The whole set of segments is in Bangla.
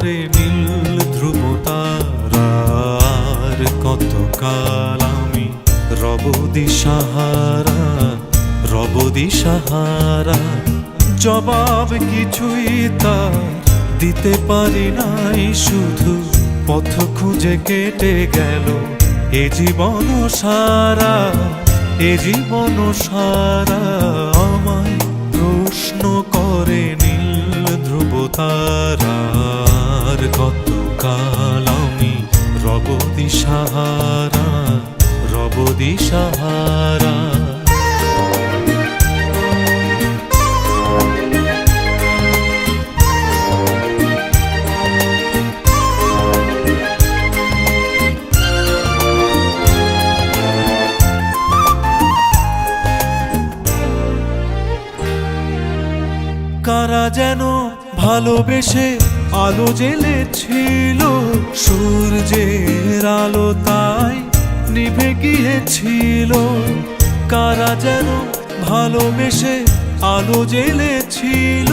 করে নীল ধ্রুব তারার, কতকাল আমি রব দিশাহারা, রব দিশাহারা। জবাব কিছুই তার দিতে পারি নাই, শুধু পথ খুঁজে কেটে গেল এ জীবন সারা, এ জীবন সারা। আমায় প্রশ্ন করে নীল ধ্রুব তারার, কতকাল আমি রব দিশাহারা, রব দিশাহারা। কারা যেন ভালোবেসে আলো জ্বেলেছিল, সূর্যের আলো তাই নিভে গিয়েছিল। কারা যেন ভালোবেসে আলো জ্বেলেছিল,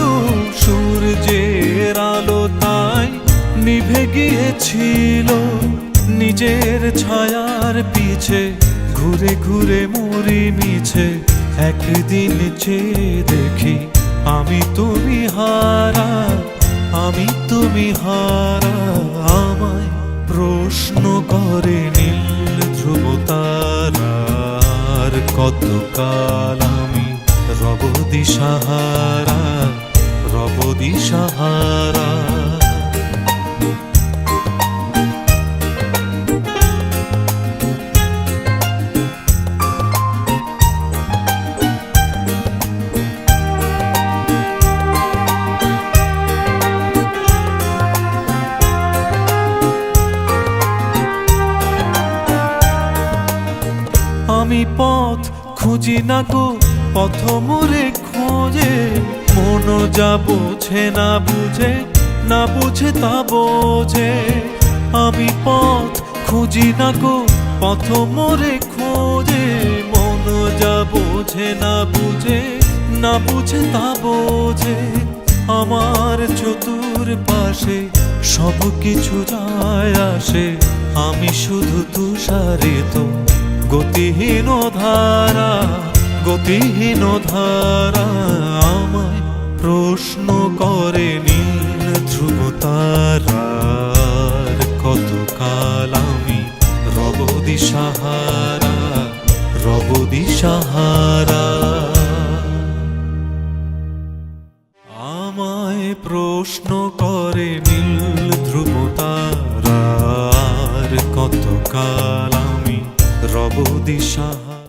সূর্যের আলো তাই নিভে গিয়েছিল। নিজের ছায়ার পিছে ঘুরে ঘুরে মরি মিছে, একদিন চেয়ে দেখি আমি তুমি হারা, আমি তুমি হারা। আমায় প্রশ্ন করে নীল ধ্রুব তারার, কতকাল আমি রব দিশাহারা, রব দিশাহারা। আমি পথ খুঁজি না গো পথ মোরে খোঁজে, মন যা বোঝে না বুঝে, না বুঝে তা বোঝে। আমি পথ খুঁজি না গো পথ মোরে খোঁজে, মন যা বোঝে না বুঝে, না বুঝে তা বোঝে। আমার চতুর পাশে সব কিছু যায় আসে, আমি শুধু তুষারিত গতিহীন ধারা, গতিহীন ধারা। আমায় প্রশ্ন করে নীল ধ্রুব তারার, কতকাল আমি রব দিশাহারা, রব দিশাহারা। আমায় প্রশ্ন করে নীল ধ্রুব তারার, কতকাল আমি রব দিশাহারা।